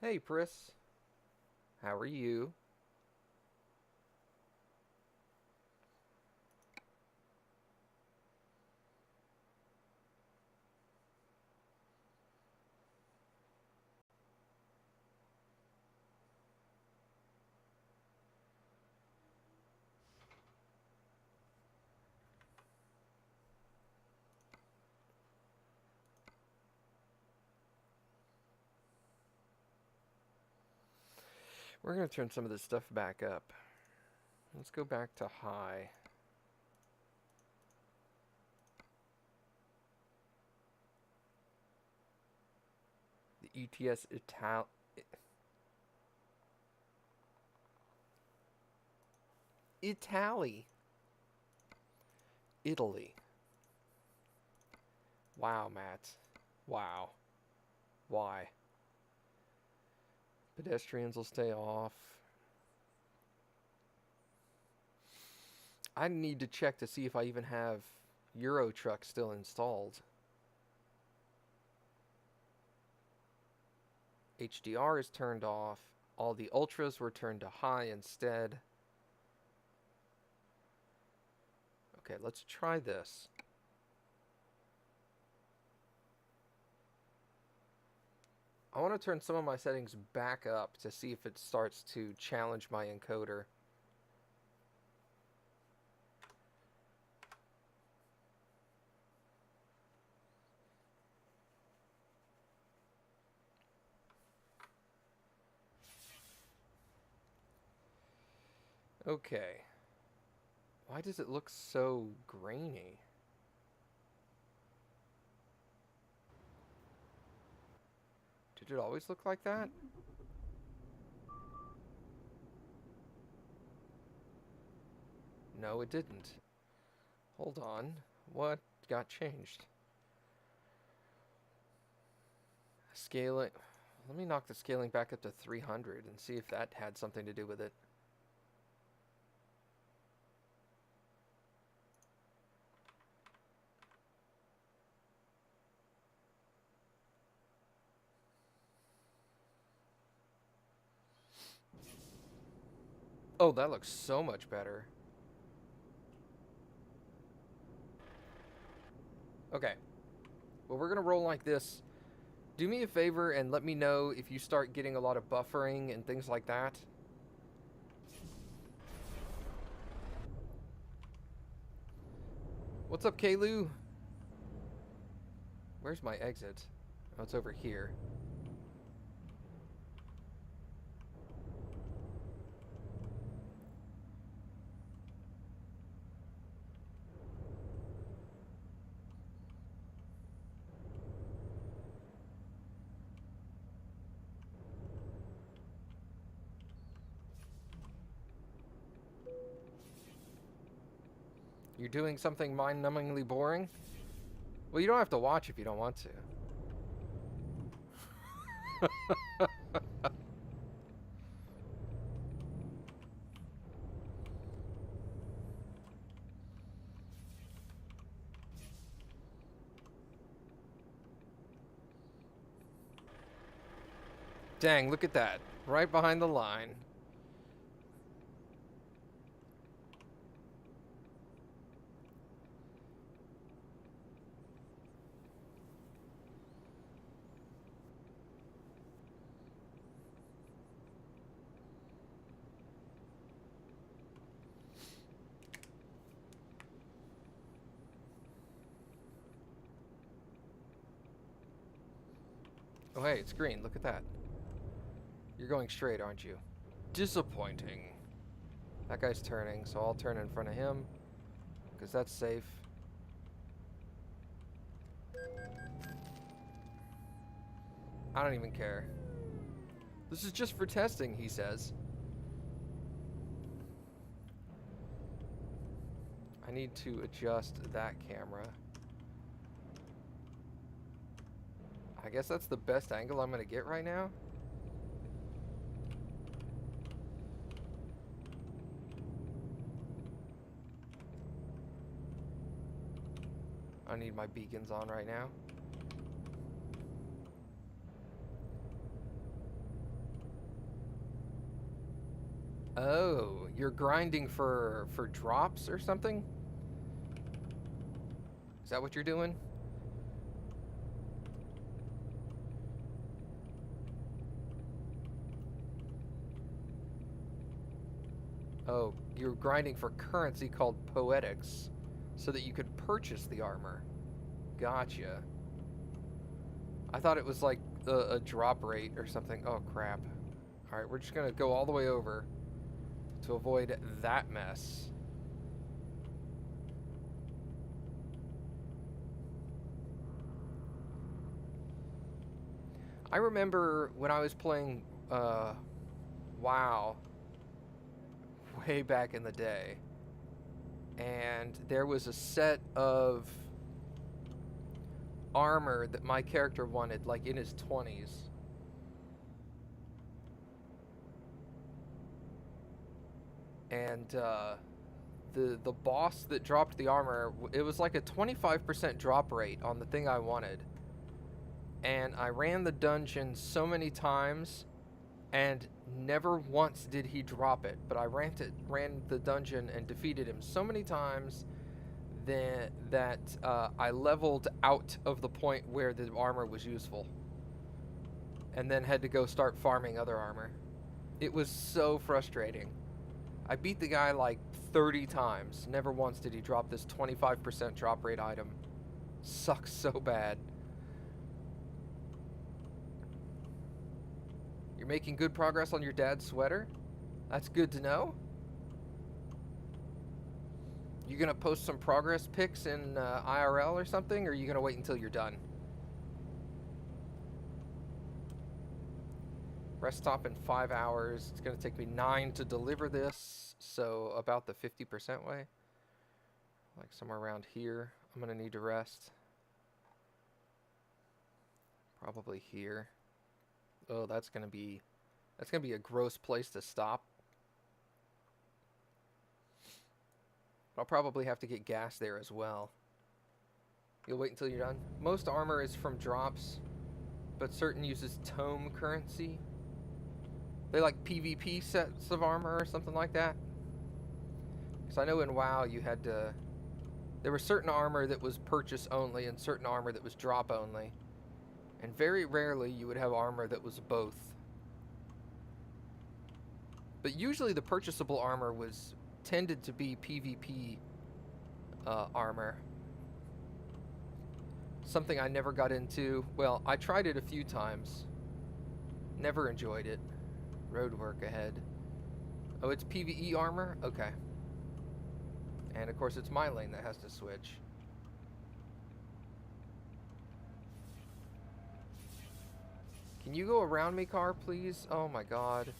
Hey, Pris. How are you? We're going to turn some of this stuff back up. Let's go back to high. The ETS Italy. Wow, Matt. Wow. Why? Pedestrians will stay off. I need to check to see if I even have Euro Truck still installed. HDR is turned off. All the ultras were turned to high instead. Okay, let's try this. I want to turn some of my settings back up to see if it starts to challenge my encoder. Okay. Why does it look so grainy? Did it always look like that? No, it didn't. Hold on. What got changed? Scaling. Let me knock the scaling back up to 300 and see if that had something to do with it. Oh, that looks so much better. Okay. Well, we're going to roll like this. Do me a favor and let me know if you start getting a lot of buffering and things like that. What's up, Kalu? Where's my exit? Oh, it's over here. You're doing something mind-numbingly boring? Well, you don't have to watch if you don't want to. Dang, look at that. Right behind the line. Oh, hey, it's green. Look at that. You're going straight, aren't you? Disappointing. That guy's turning, so I'll turn in front of him, because that's safe. I don't even care. This is just for testing, he says. I need to adjust that camera. I guess that's the best angle I'm going to get right now. I need my beacons on right now. Oh, you're grinding for drops or something? Is that what you're doing? Oh, you're grinding for currency called poetics so that you could purchase the armor. Gotcha. I thought it was like a drop rate or something. Oh, crap. Alright, we're just gonna go all the way over to avoid that mess. I remember when I was playing WoW way back in the day, and there was a set of armor that my character wanted, like in his 20s. And the boss that dropped the armor, it was like a 25% drop rate on the thing I wanted. And I ran the dungeon so many times, and never once did he drop it. But I ran the dungeon and defeated him so many times that I leveled out of the point where the armor was useful, and then had to go start farming other armor. It was so frustrating. I beat the guy like 30 times. Never once did he drop this 25% drop rate item. Sucks so bad. You're making good progress on your dad's sweater? That's good to know. You gonna post some progress pics in IRL or something, or are you gonna wait until you're done? Rest stop in 5 hours. It's gonna take me 9 to deliver this, so about the 50% way. Like somewhere around here. I'm gonna need to rest. Probably here. Oh, that's gonna be a gross place to stop. I'll probably have to get gas there as well. You'll wait until you're done. Most armor is from drops, but certain uses tome currency. They like PvP sets of armor or something like that. Because I know in WoW you had to... There was certain armor that was purchase only and certain armor that was drop only. And very rarely you would have armor that was both. But usually the purchasable armor tended to be PvP armor. Something I never got into. Well, I tried it a few times. Never enjoyed it. Road work ahead. Oh, it's PvE armor? Okay. And of course it's my lane that has to switch. Can you go around me, car, please? Oh my god.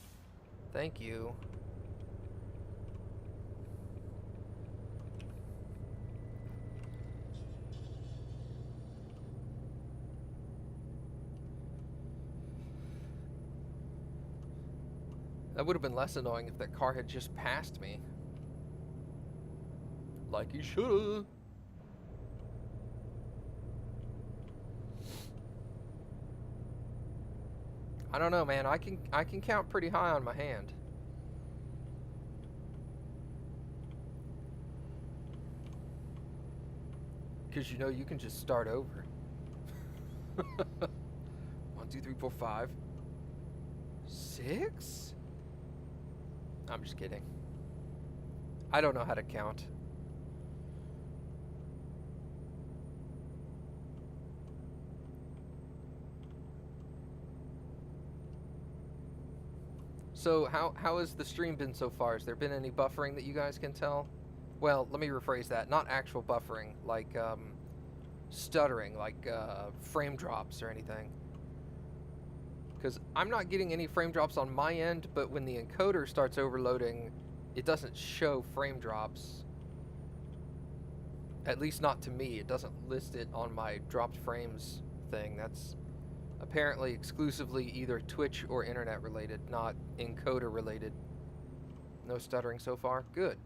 Thank you. That would have been less annoying if that car had just passed me. Like he shoulda. I don't know, man. I can count pretty high on my hand. Because you know you can just start over. 1, 2, 3, 4, 5, 6? I'm just kidding. I don't know how to count. So how has the stream been so far? Has there been any buffering that you guys can tell? Well, let me rephrase that. Not actual buffering, like stuttering, like frame drops or anything. Because I'm not getting any frame drops on my end, but when the encoder starts overloading, it doesn't show frame drops. At least not to me. It doesn't list it on my dropped frames thing. That's apparently exclusively either Twitch or internet related, not encoder related. No stuttering so far. Good.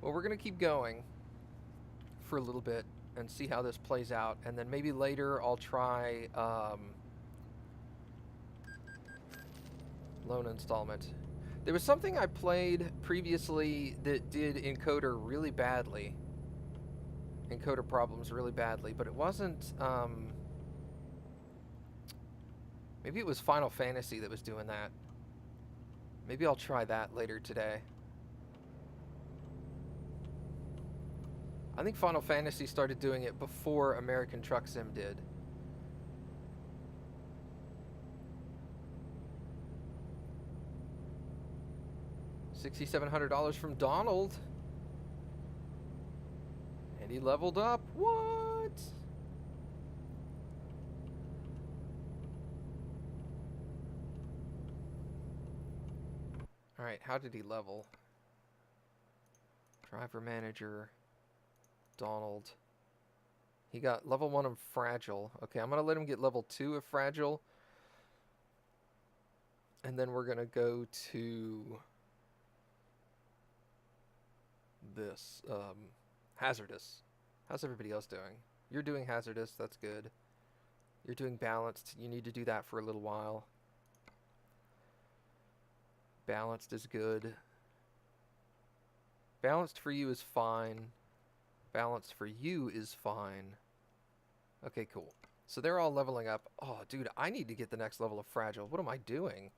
Well, we're going to keep going for a little bit and see how this plays out, and then maybe later I'll try Loan installment. There was something I played previously that did encoder really badly. Encoder problems really badly, but it wasn't, maybe it was Final Fantasy that was doing that. Maybe I'll try that later today. I think Final Fantasy started doing it before American Truck Sim did. $6,700 from Donald. And he leveled up. What? Alright, how did he level? Driver manager. Donald. He got level 1 of Fragile. Okay, I'm going to let him get level 2 of Fragile. And then we're going to go to this. Hazardous. How's everybody else doing? You're doing Hazardous. That's good. You're doing Balanced. You need to do that for a little while. Balanced is good. Balanced for you is fine. Balanced for you is fine. Okay, cool. So they're all leveling up. Oh, dude, I need to get the next level of Fragile. What am I doing?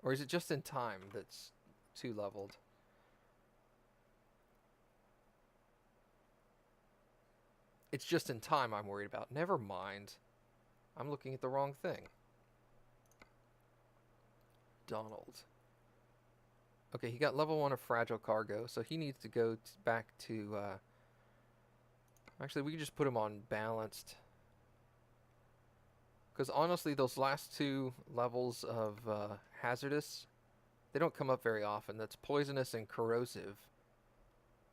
Or is it just in time that's 2 leveled? It's just in time I'm worried about. Never mind. I'm looking at the wrong thing. Donald. Okay, he got level 1 of Fragile Cargo, so he needs to go back to... Actually, we can just put him on Balanced. Because honestly, those last 2 levels of Hazardous, they don't come up very often. That's Poisonous and Corrosive.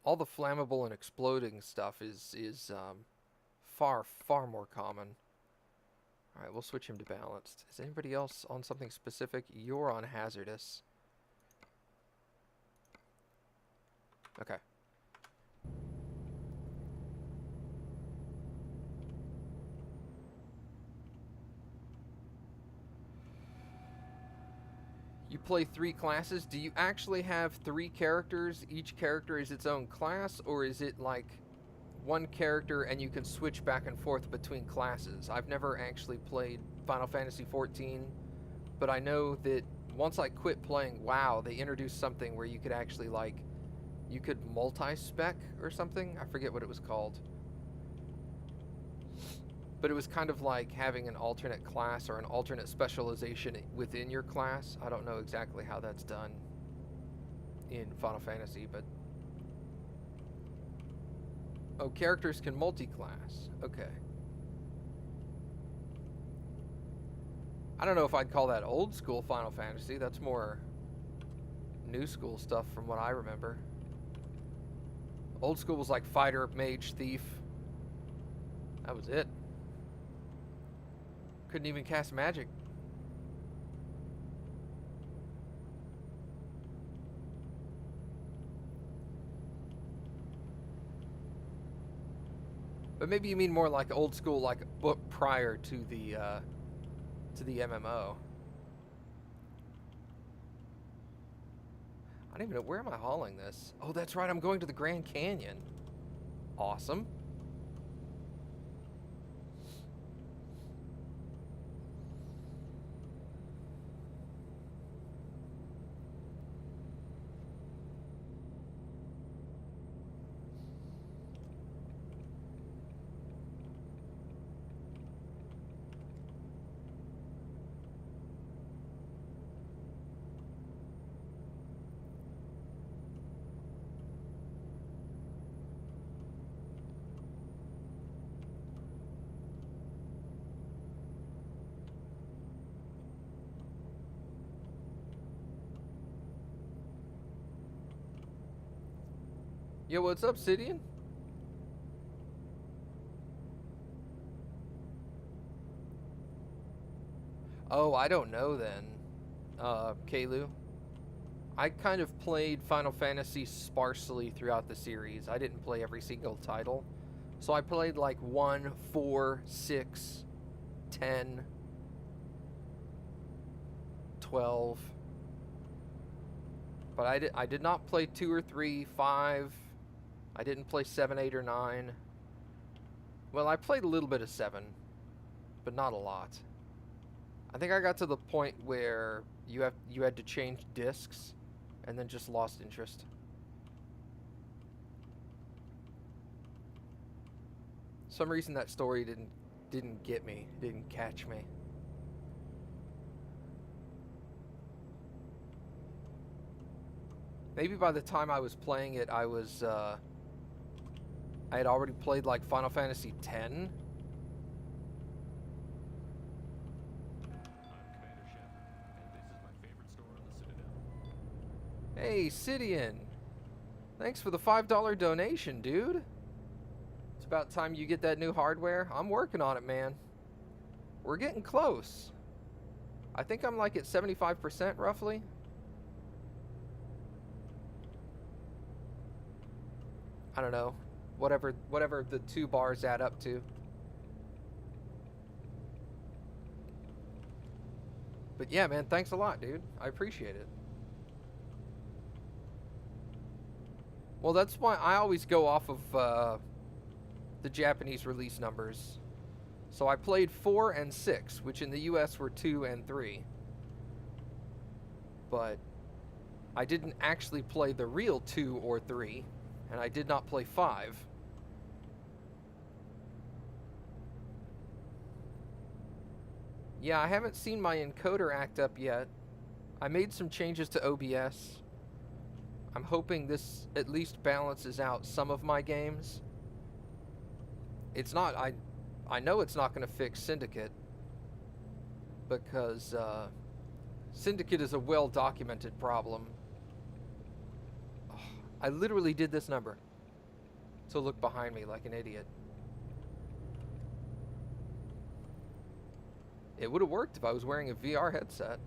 All the flammable and exploding stuff is far, far more common. Alright, we'll switch him to Balanced. Is anybody else on something specific? You're on Hazardous. Okay. You play 3 classes. Do you actually have 3 characters? Each character is its own class, or is it like 1 character and you can switch back and forth between classes? I've never actually played Final Fantasy XIV, but I know that once I quit playing WoW, they introduced something where you could actually, like, you could multi-spec or something. I forget what it was called. But it was kind of like having an alternate class or an alternate specialization within your class. I don't know exactly how that's done in Final Fantasy, but... Oh, characters can multi-class. Okay. I don't know if I'd call that old school Final Fantasy. That's more new school stuff from what I remember. Old school was like fighter, mage, thief. That was it. Couldn't even cast magic. But maybe you mean more like old school, like a book prior to the MMO. I don't even know, where am I hauling this? Oh, that's right, I'm going to the Grand Canyon. Awesome. Yo, what's up, Sidian? Oh, I don't know then, Kalu. I kind of played Final Fantasy sparsely throughout the series. I didn't play every single title. So I played like 1, 4, 6, 10, 12. But I did not play 2 or 3, 5. I didn't play 7, 8, or 9. Well, I played a little bit of 7, but not a lot. I think I got to the point where you had to change discs, and then just lost interest. Some reason that story didn't get me, didn't catch me. Maybe by the time I was playing it, I had already played like Final Fantasy X. Hey, Sidian. Thanks for the $5 donation, dude. It's about time you get that new hardware. I'm working on it, man. We're getting close. I think I'm like at 75% roughly. I don't know. Whatever the 2 bars add up to. But yeah, man, thanks a lot, dude. I appreciate it. Well, that's why I always go off of the Japanese release numbers. So I played 4 and 6, which in the US were 2 and 3. But I didn't actually play the real 2 or 3, and I did not play 5. Yeah, I haven't seen my encoder act up yet. I made some changes to OBS. I'm hoping this at least balances out some of my games. It's not, I know it's not going to fix Syndicate, because Syndicate is a well-documented problem. Oh, I literally did this number to look behind me like an idiot. It would have worked if I was wearing a VR headset.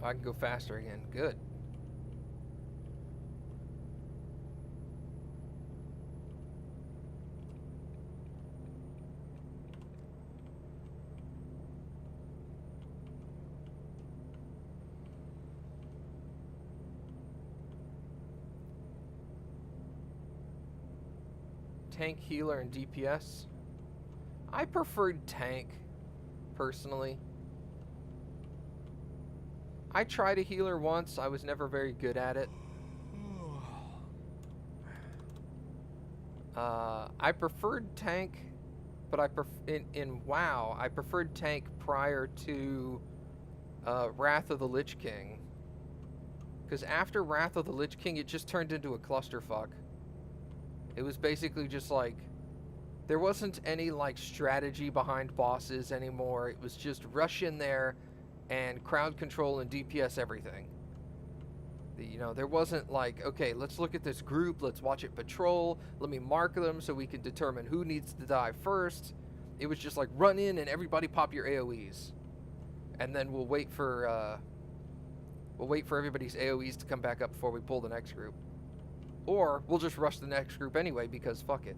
I can go faster again. Good. Tank, healer, and DPS. I preferred tank, personally. I tried a healer once. I was never very good at it. I preferred tank, but in WoW, I preferred tank prior to Wrath of the Lich King. Because after Wrath of the Lich King, it just turned into a clusterfuck. It was basically just like, there wasn't any like strategy behind bosses anymore. It was just rush in there and crowd control and DPS everything. You know, there wasn't like, okay, let's look at this group, let's watch it patrol, let me mark them so we can determine who needs to die first. It was just like, run in and everybody pop your AoEs. And then we'll wait for everybody's AoEs to come back up before we pull the next group. Or we'll just rush the next group anyway because fuck it.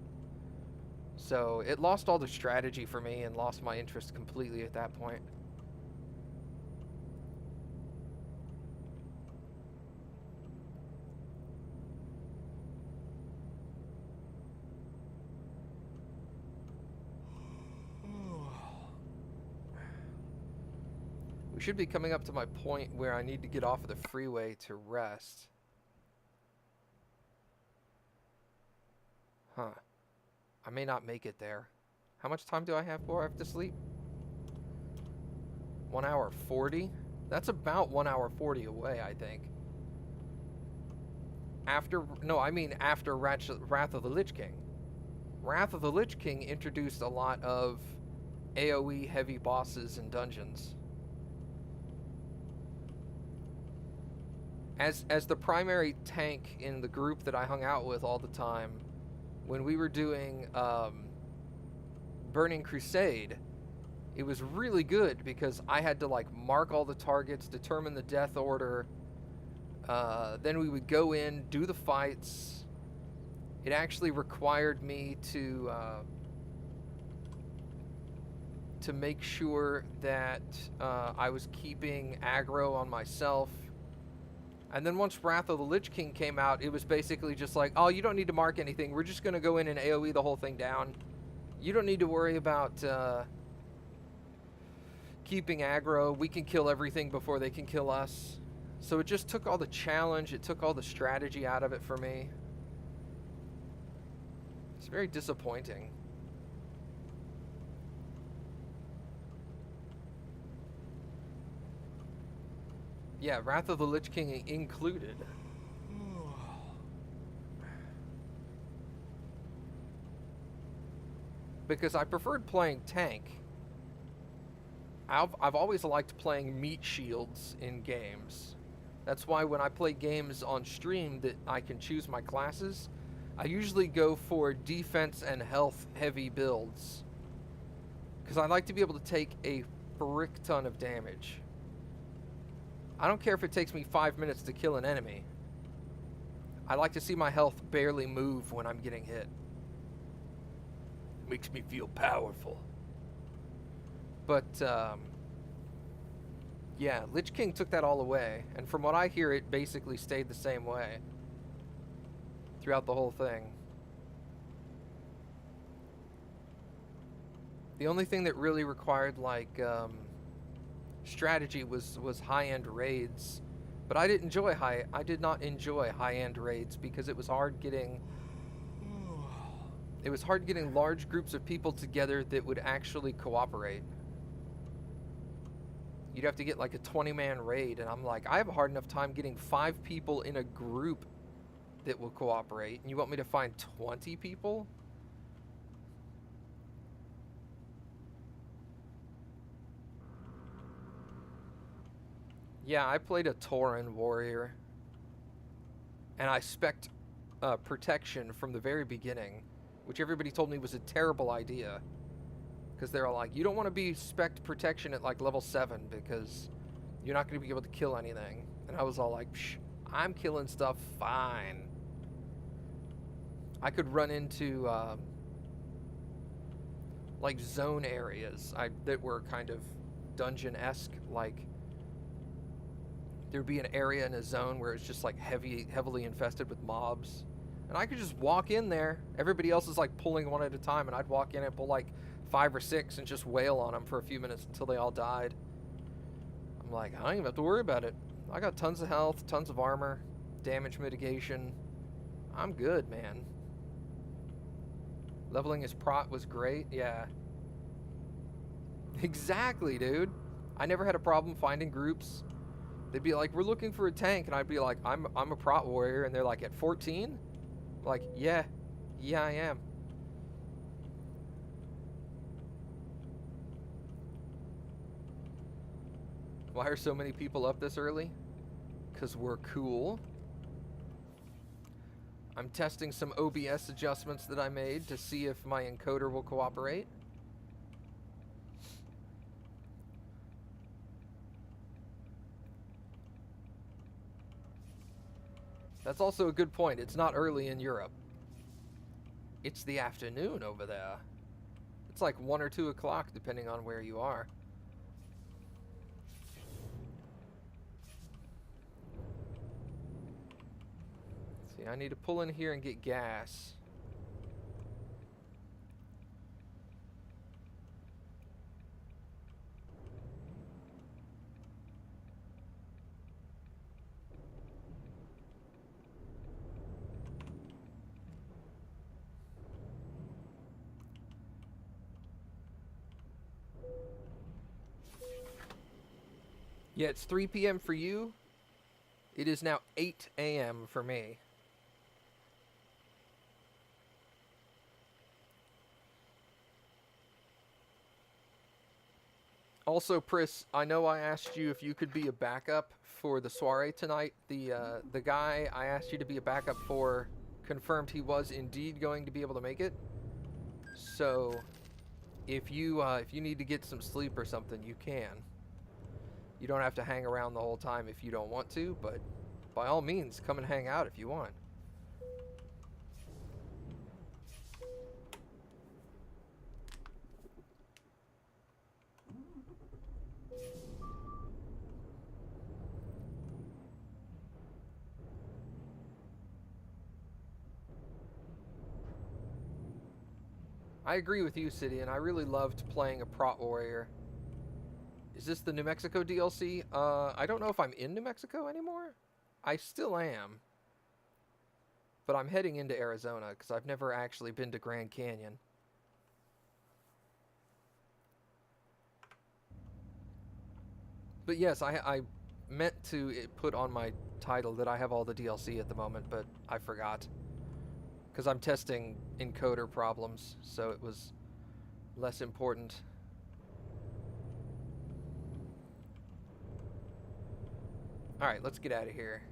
So it lost all the strategy for me and lost my interest completely at that point. We should be coming up to my point where I need to get off of the freeway to rest. Huh. I may not make it there. How much time do I have before I have to sleep? 1 hour 40? That's about 1 hour 40 away, I think. After Wrath of the Lich King. Wrath of the Lich King introduced a lot of AoE heavy bosses and dungeons. As the primary tank in the group that I hung out with all the time, when we were doing Burning Crusade, it was really good because I had to like mark all the targets, determine the death order, Then we would go in, do the fights. It actually required me to make sure that I was keeping aggro on myself. And then once Wrath of the Lich King came out, it was basically just like, oh, you don't need to mark anything. We're just going to go in and AoE the whole thing down. You don't need to worry about keeping aggro. We can kill everything before they can kill us. So it just took all the challenge. It took all the strategy out of it for me. It's very disappointing. Yeah, Wrath of the Lich King included. Because I preferred playing tank. I've always liked playing meat shields in games. That's why when I play games on stream that I can choose my classes, I usually go for defense and health heavy builds. Because I like to be able to take a frick ton of damage. I don't care if it takes me 5 minutes to kill an enemy. I like to see my health barely move when I'm getting hit. It makes me feel powerful. But, yeah, Lich King took that all away. And from what I hear, it basically stayed the same way throughout the whole thing. The only thing that really required, like, strategy was high-end raids, but I did not enjoy high-end raids because it was hard getting large groups of people together that would actually cooperate. You'd have to get like a 20-man raid, and I'm like, I have a hard enough time getting 5 people in a group that will cooperate, and you want me to find 20 people? Yeah, I played a Tauren warrior, and I spec'd protection from the very beginning, which everybody told me was a terrible idea, because they're all like, you don't want to be spec'd protection at like level 7 because you're not going to be able to kill anything. And I was all like, psh, I'm killing stuff fine. I could run into like zone areas that were kind of dungeon-esque, like there'd be an area in a zone where it's just like heavily infested with mobs, and I could just walk in there. Everybody else is like pulling one at a time, and I'd walk in and pull like 5 or 6 and just wail on them for a few minutes until they all died. I'm like, I don't even have to worry about it. I got tons of health, tons of armor, damage mitigation. I'm good, man. Leveling his prot was great, yeah. Exactly, dude. I never had a problem finding groups. They'd be like, we're looking for a tank, and I'd be like, I'm a prot warrior, and they're like, at 14? Like, yeah, I am. Why are so many people up this early? 'Cause we're cool. I'm testing some OBS adjustments that I made to see if my encoder will cooperate. That's also a good point. It's not early in Europe. It's the afternoon over there. It's like 1 or 2 o'clock depending on where you are. See, I need to pull in here and get gas. Yeah, it's 3 p.m. for you. It is now 8 a.m. for me. Also, Pris, I know I asked you if you could be a backup for the soiree tonight. The guy I asked you to be a backup for confirmed he was indeed going to be able to make it. So, if you need to get some sleep or something, you can. You don't have to hang around the whole time if you don't want to, but by all means, come and hang out if you want. I agree with you, City, and I really loved playing a Prot Warrior. Is this the New Mexico DLC? I don't know if I'm in New Mexico anymore. I still am. But I'm heading into Arizona because I've never actually been to Grand Canyon. But yes, I meant to put on my title that I have all the DLC at the moment, but I forgot. Because I'm testing encoder problems, so it was less important. Alright, let's get out of here.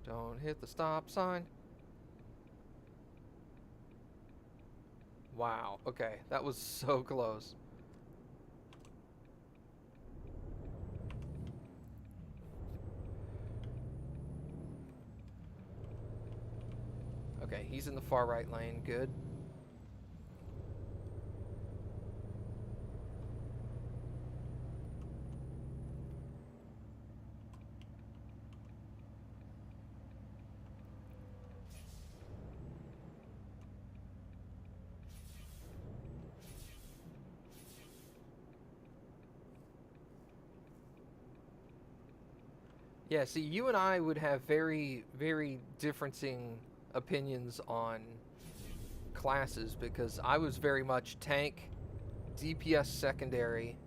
Don't hit the stop sign. Wow, okay, that was so close. Okay, he's in the far right lane, good. Yeah, see, you and I would have very, very differencing opinions on classes because I was very much tank, DPS secondary,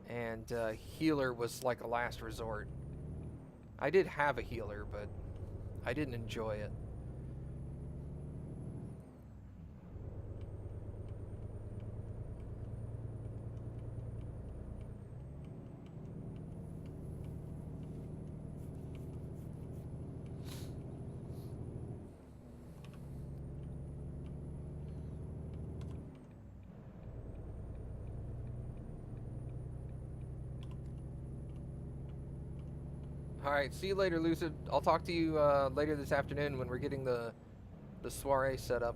and healer was like a last resort. I did have a healer, but I didn't enjoy it. Alright, see you later, Lucid. I'll talk to you later this afternoon when we're getting the soiree set up.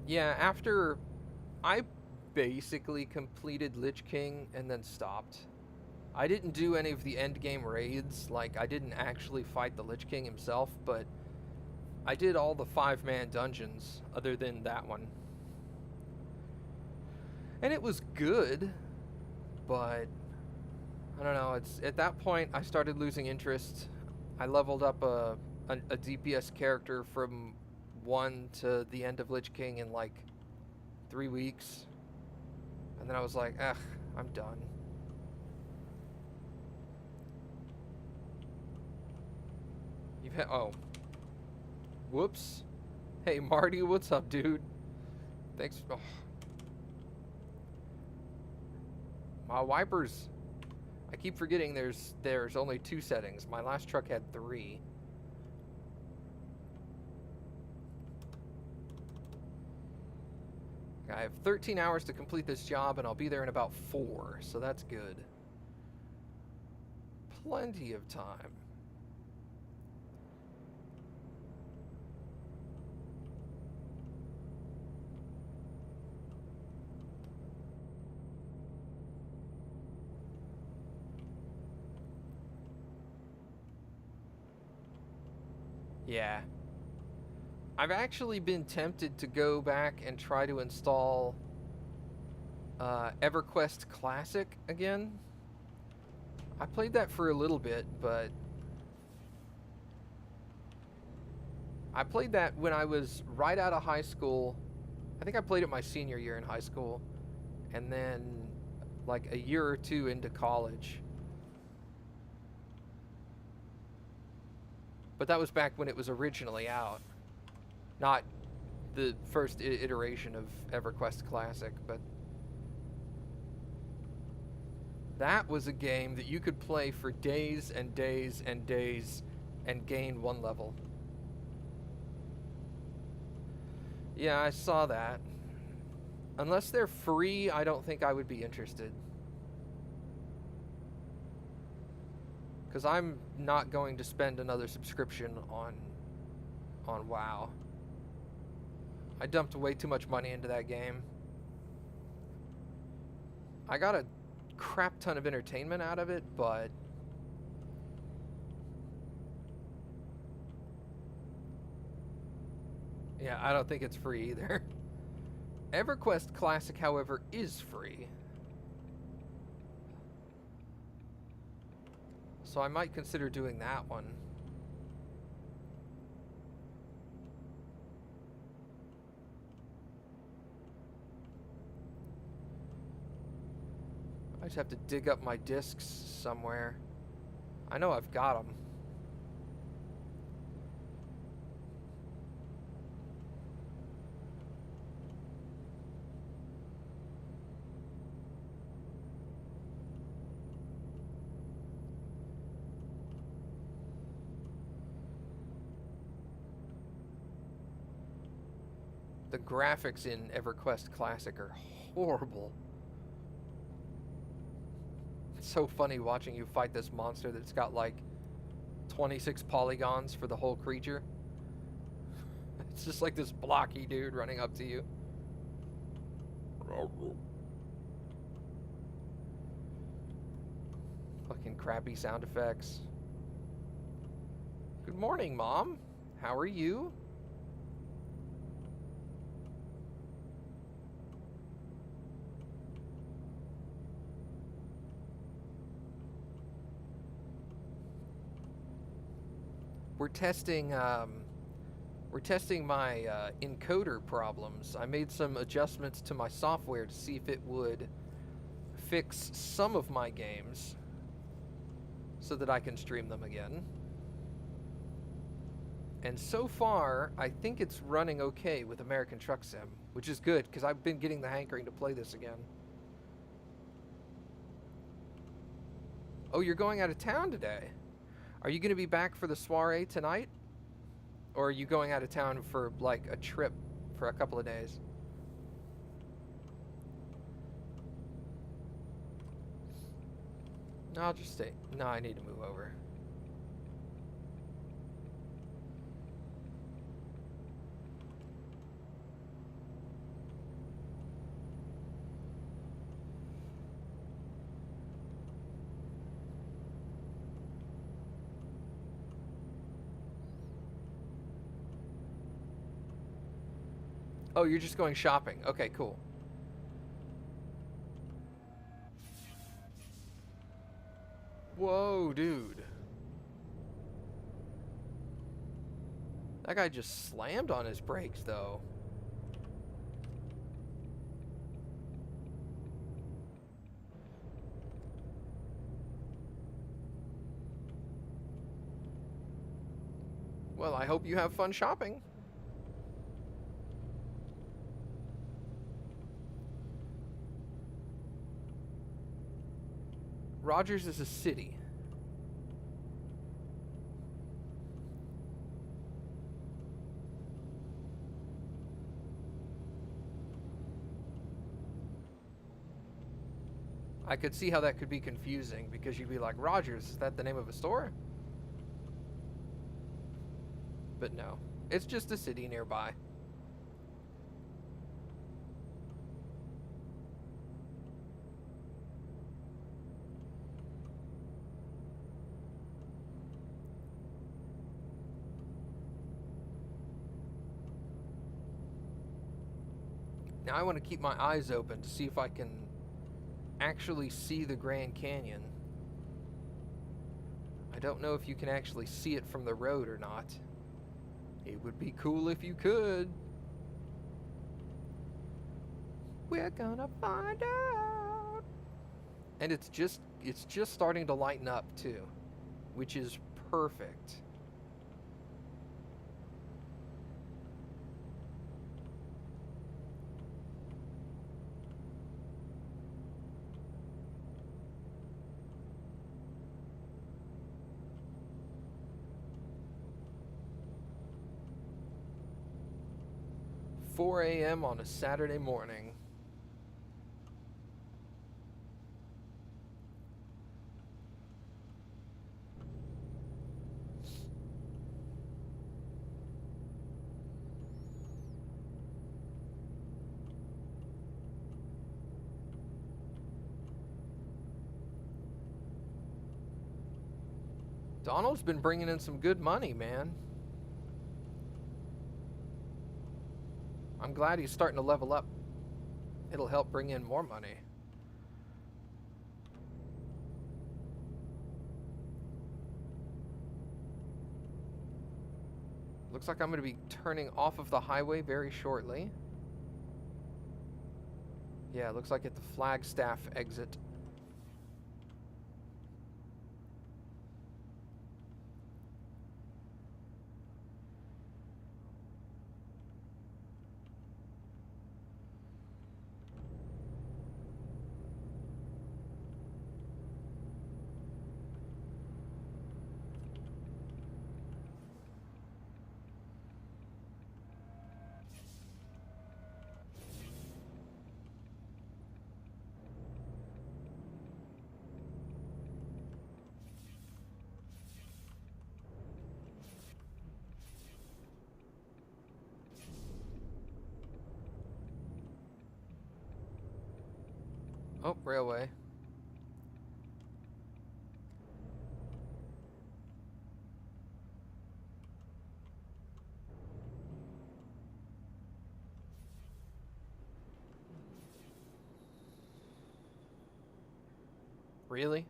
Yeah, after I basically completed Lich King and then stopped. I didn't do any of the end game raids, like I didn't actually fight the Lich King himself, but I did all the 5-man dungeons other than that one. And it was good, but I don't know, it's at that point I started losing interest. I leveled up a DPS character from 1 to the end of Lich King in like 3 weeks. And then I was like, ugh, I'm done. You've had, oh. Whoops. Hey, Marty, what's up, dude? Thanks. Oh. My wipers. I keep forgetting there's only 2 settings. My last truck had 3. I have 13 hours to complete this job, and I'll be there in about 4, so that's good. Plenty of time. Yeah. I've actually been tempted to go back and try to install EverQuest Classic again. I played that for a little bit, but I played that when I was right out of high school. I think I played it my senior year in high school, and then like a year or two into college. But that was back when it was originally out, not the first iteration of EverQuest Classic, but that was a game that you could play for days and days and days and gain one level. Yeah, I saw that. Unless they're free, I don't think I would be interested. Because I'm not going to spend another subscription on WoW. I dumped way too much money into that game. I got a crap ton of entertainment out of it, but yeah, I don't think it's free either. EverQuest Classic, however, is free. So I might consider doing that one. I just have to dig up my discs somewhere. I know I've got them. The graphics in EverQuest Classic are horrible. It's so funny watching you fight this monster that's got like 26 polygons for the whole creature. It's just like this blocky dude running up to you. Fucking crappy sound effects. Good morning, Mom. How are you? We're testing my encoder problems. I made some adjustments to my software to see if it would fix some of my games so that I can stream them again. And so far, I think it's running okay with American Truck Sim, which is good because I've been getting the hankering to play this again. Oh, you're going out of town today? Are you going to be back for the soiree tonight? Or are you going out of town for like a trip for a couple of days? No, I'll just stay. No, I need to move over. Oh, you're just going shopping. Okay, cool. Whoa, dude. That guy just slammed on his brakes, though. Well, I hope you have fun shopping. Rogers is a city. I could see how that could be confusing because you'd be like, Rogers, is that the name of a store? But no, it's just a city nearby. Now I want to keep my eyes open to see if I can actually see the Grand Canyon. I don't know if you can actually see it from the road or not. It would be cool if you could. We're gonna find out. And it's just starting to lighten up too, which is perfect. "4 a.m. on a Saturday morning." Donald's been bringing in some good money, man. I'm glad he's starting to level up. It'll help bring in more money. Looks like I'm going to be turning off of the highway very shortly. Yeah, looks like at the Flagstaff exit. Oh, railway. Really?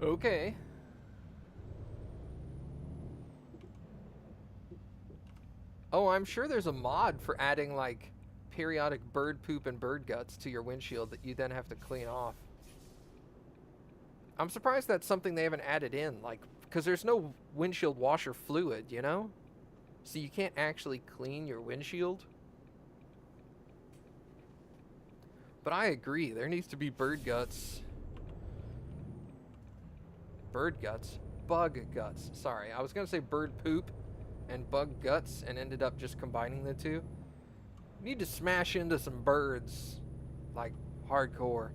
Okay. Oh, I'm sure there's a mod for adding, like, periodic bird poop and bird guts to your windshield that you then have to clean off. I'm surprised that's something they haven't added in, like, because there's no windshield washer fluid, you know? So you can't actually clean your windshield. But I agree, there needs to be bird guts. Bird guts? Bug guts. Sorry, I was going to say bird poop and bug guts and ended up just combining the two. Need to smash into some birds, like, hardcore.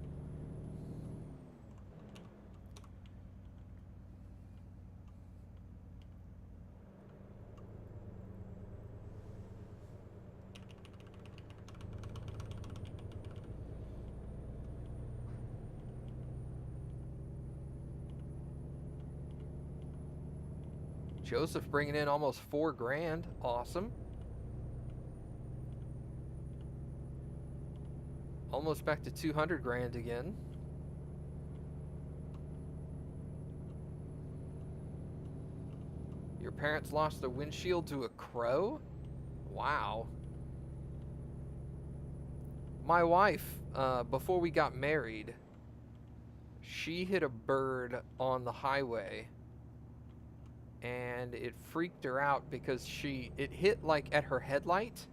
Joseph bringing in almost 4 grand. Awesome. Almost back to 200 grand again. Your parents lost a windshield to a crow? Wow. My wife, before we got married, she hit a bird on the highway. And it freaked her out because it hit like at her headlight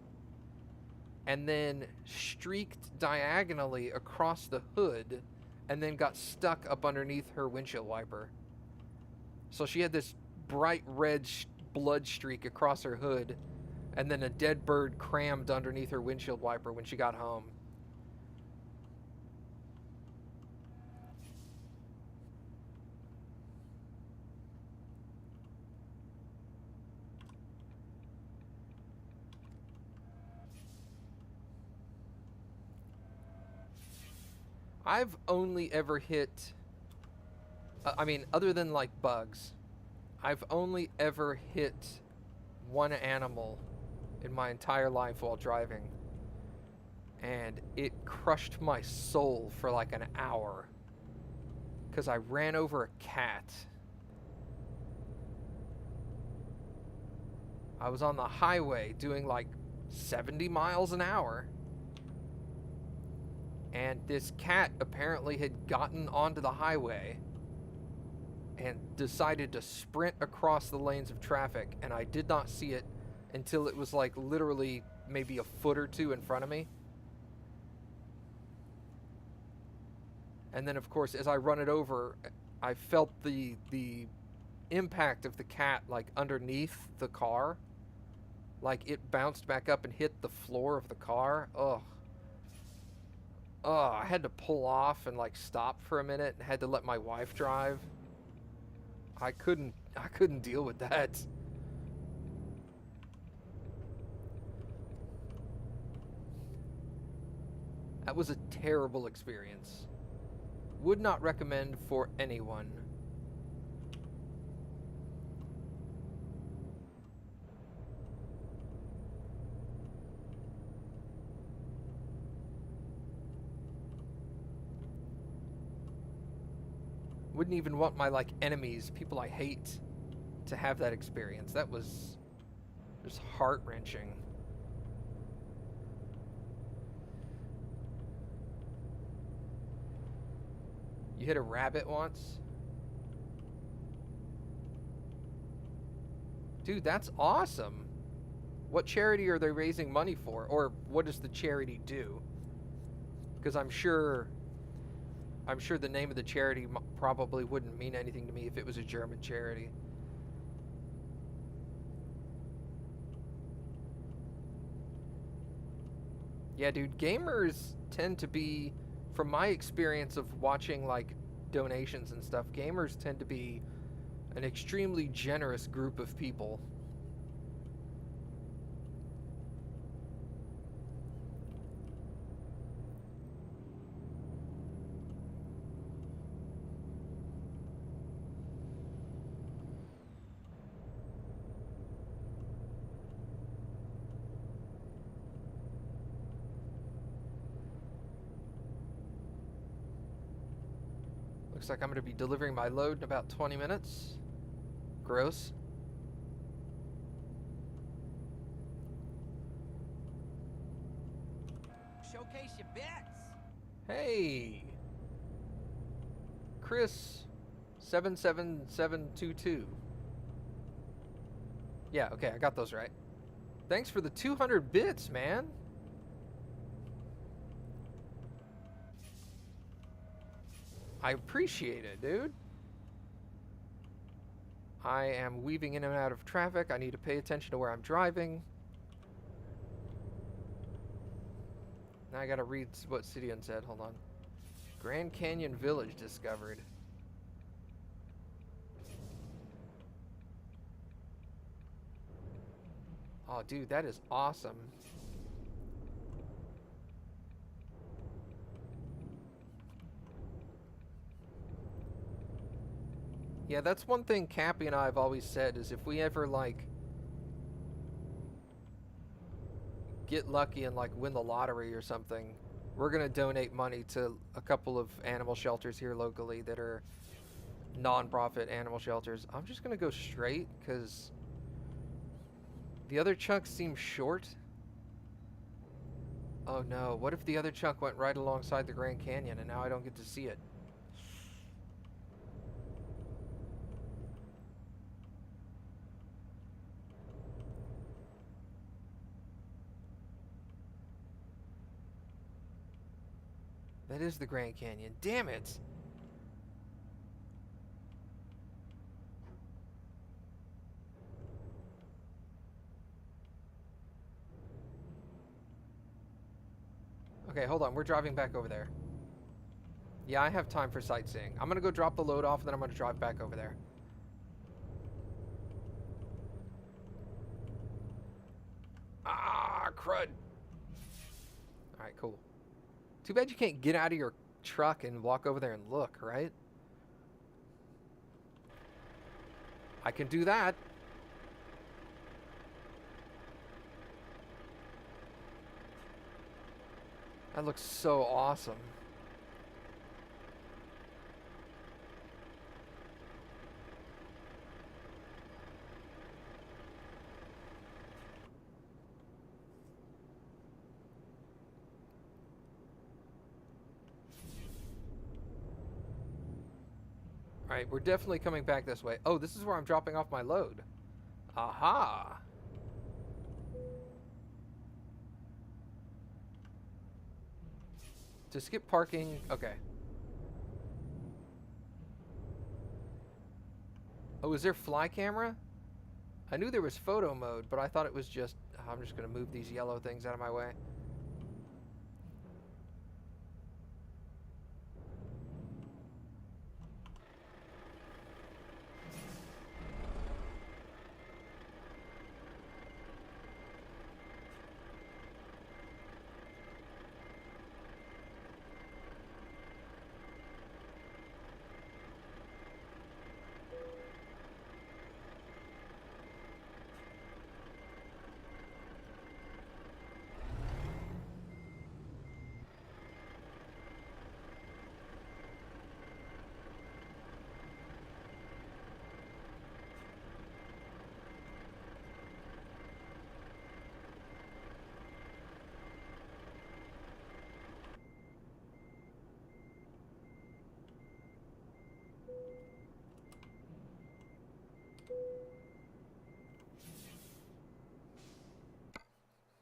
and then streaked diagonally across the hood and then got stuck up underneath her windshield wiper. So she had this bright red blood streak across her hood and then a dead bird crammed underneath her windshield wiper when she got home. I've only ever hit, I mean, other than like bugs, I've only ever hit one animal in my entire life while driving. And it crushed my soul for like an hour. because I ran over a cat. I was on the highway doing like 70 miles an hour. And this cat apparently had gotten onto the highway and decided to sprint across the lanes of traffic, and I did not see it until it was like literally maybe a foot or two in front of me. And then of course as I run it over, I felt the impact of the cat like underneath the car. Like it bounced back up and hit the floor of the car. Ugh. I had to pull off and like stop for a minute and had to let my wife drive. I couldn't deal with that. That was a terrible experience. Would not recommend for anyone. Wouldn't even want my like enemies, people I hate, to have that experience. That was just heart-wrenching. You hit a rabbit once? Dude, that's awesome. What charity are they raising money for? Or what does the charity do? Because I'm sure the name of the charity probably wouldn't mean anything to me if it was a German charity. Yeah, dude, gamers tend to be, from my experience of watching like donations and stuff, gamers tend to be an extremely generous group of people. Looks like I'm going to be delivering my load in about 20 minutes. Gross. Showcase your bets. Hey, Chris 77722. Yeah, okay, I got those right. Thanks for the 200 bits, man. I appreciate it, dude. I am weaving in and out of traffic. I need to pay attention to where I'm driving. Now I gotta read what Sidian said. Hold on. Grand Canyon Village discovered. Oh, dude, that is awesome. Yeah, that's one thing Cappy and I have always said, is if we ever, like, get lucky and, like, win the lottery or something, we're gonna donate money to a couple of animal shelters here locally that are non-profit animal shelters. I'm just gonna go straight, because the other chunks seem short. Oh no, what if the other chunk went right alongside the Grand Canyon and now I don't get to see it? That is the Grand Canyon. Damn it! Okay, hold on. We're driving back over there. Yeah, I have time for sightseeing. I'm gonna go drop the load off and then I'm gonna drive back over there. Ah, crud! Alright, cool. Too bad you can't get out of your truck and walk over there and look, right? I can do that. That looks so awesome. Alright, we're definitely coming back this way. Oh, this is where I'm dropping off my load. Aha! To skip parking... Okay. Oh, is there fly camera? I knew there was photo mode, but I thought it was just... I'm just going to move these yellow things out of my way.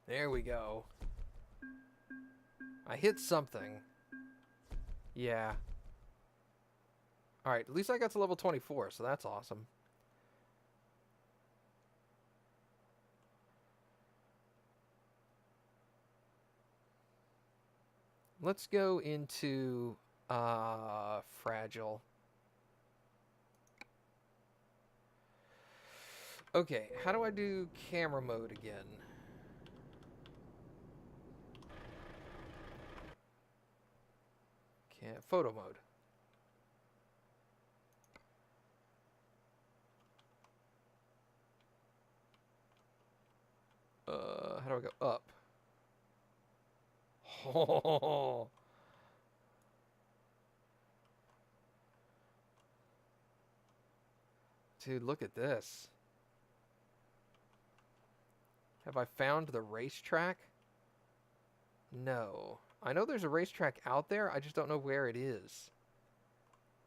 There we go. I hit something. Yeah. Alright, at least I got to level 24, so that's awesome. Let's go into Fragile. Okay, how do I do camera mode again? Photo mode. How do I go up? Oh. Dude, look at this. Have I found the racetrack? No. I know there's a racetrack out there, I just don't know where it is.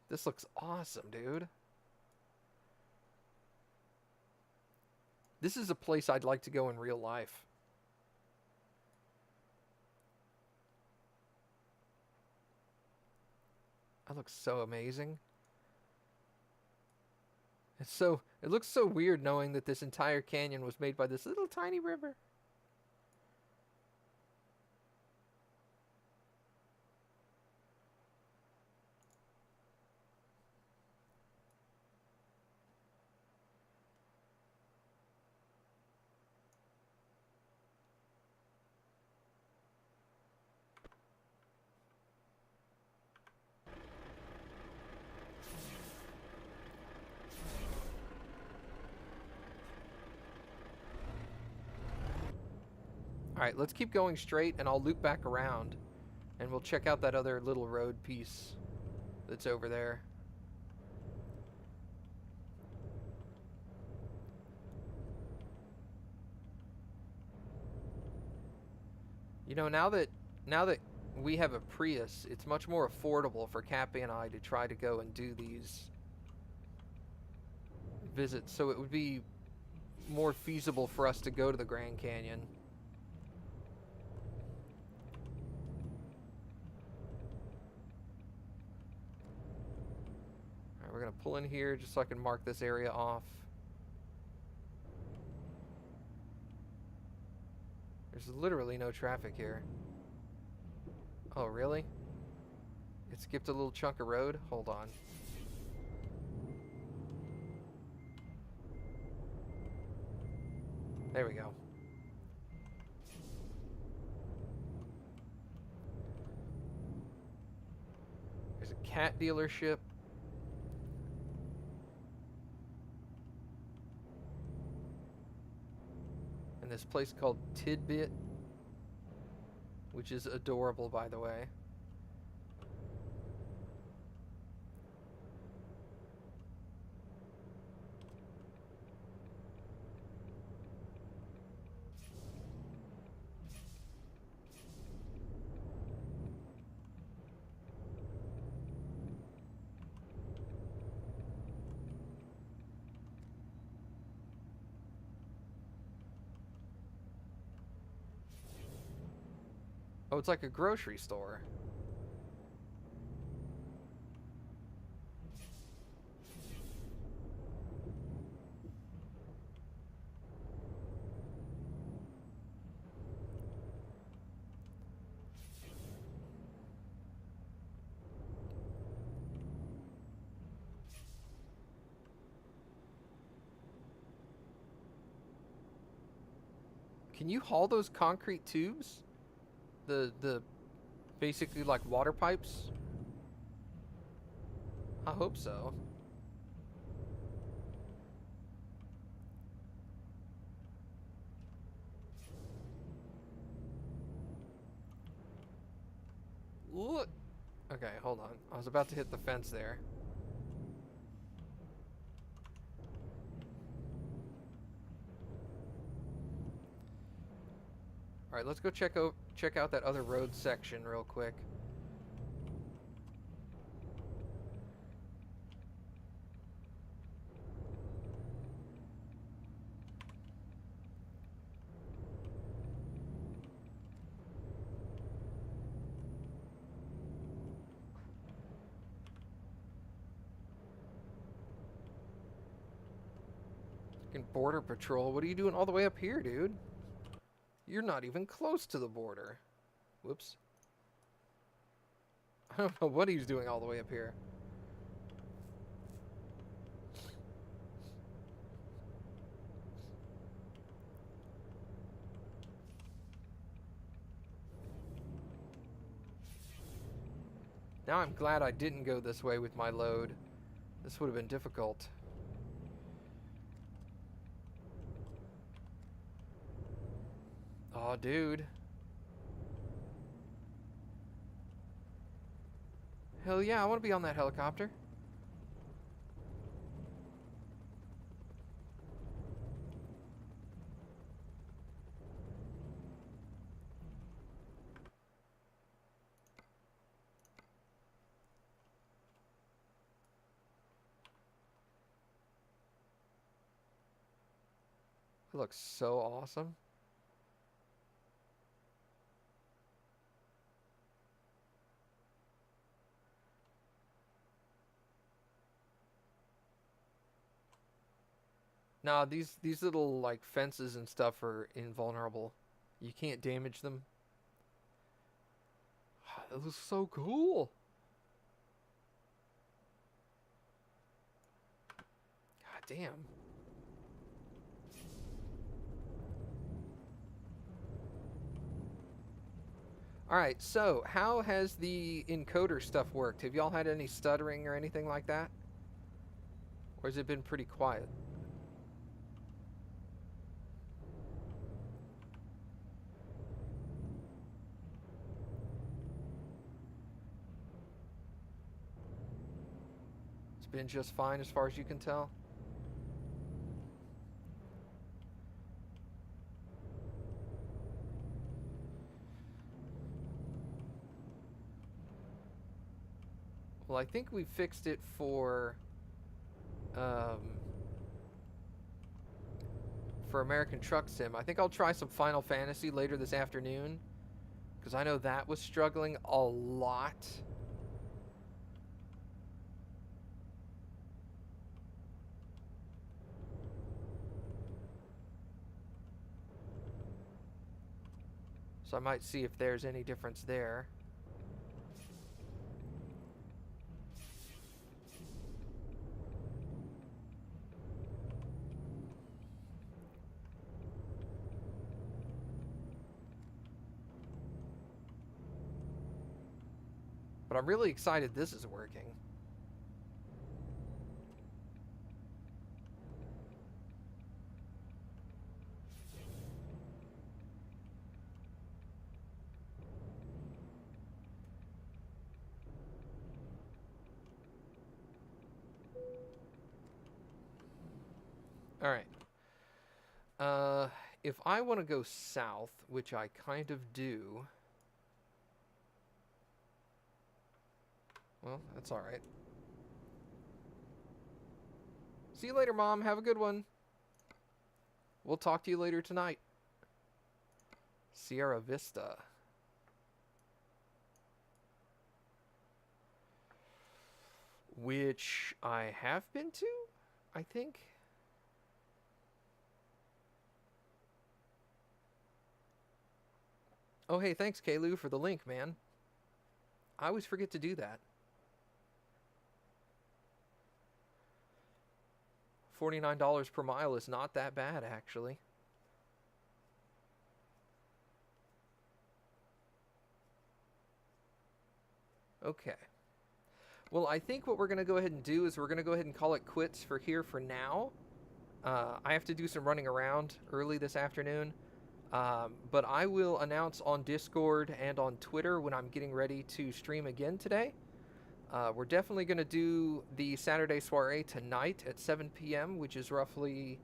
This looks awesome, dude. This is a place I'd like to go in real life. That looks so amazing. It looks so weird knowing that this entire canyon was made by this little tiny river. Alright, let's keep going straight and I'll loop back around. And we'll check out that other little road piece that's over there. You know, now that we have a Prius, it's much more affordable for Cappy and I to try to go and do these visits. So it would be more feasible for us to go to the Grand Canyon. Alright, we're going to pull in here just so I can mark this area off. There's literally no traffic here. Oh, really? It skipped a little chunk of road? Hold on. There we go. There's a cat dealership. And this place called Tidbit, which is adorable, by the way. it's like a grocery store. Can you haul those concrete tubes? The basically like water pipes? I hope so. Look. Okay, hold on. I was about to hit the fence there. All right, let's go check out that other road section real quick. Fucking border patrol. What are you doing all the way up here, dude? You're not even close to the border. Whoops. I don't know what he's doing all the way up here. Now I'm glad I didn't go this way with my load. This would have been difficult. Oh, dude. Hell yeah, I want to be on that helicopter. It looks so awesome. Nah, these little like fences and stuff are invulnerable. You can't damage them. It looks so cool. God damn. Alright, so how has the encoder stuff worked? Have y'all had any stuttering or anything like that? Or has it been pretty quiet? It's been just fine as far as you can tell? Well, I think we fixed it for American Truck Sim. I think I'll try some Final Fantasy later this afternoon, because I know that was struggling a lot. So I might see if there's any difference there. But I'm really excited this is working. Alright. If I want to go south, which I kind of do... Well, that's alright. See you later, Mom. Have a good one. We'll talk to you later tonight. Sierra Vista. which I have been to, I think. Oh, hey, thanks, Kalu, for the link, man. I always forget to do that. $49 per mile is not that bad, actually. Okay. Well, I think what we're going to go ahead and do is we're going to go ahead and call it quits for here for now. I have to do some running around early this afternoon. But I will announce on Discord and on Twitter when I'm getting ready to stream again today. We're definitely going to do the Saturday soiree tonight at 7 p.m., which is roughly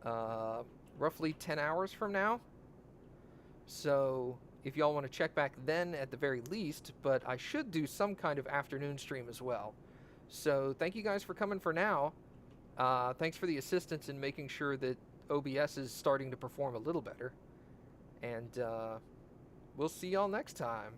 10 hours from now. So if y'all want to check back then at the very least, but I should do some kind of afternoon stream as well. So thank you guys for coming for now. Thanks for the assistance in making sure that OBS is starting to perform a little better. And we'll see y'all next time.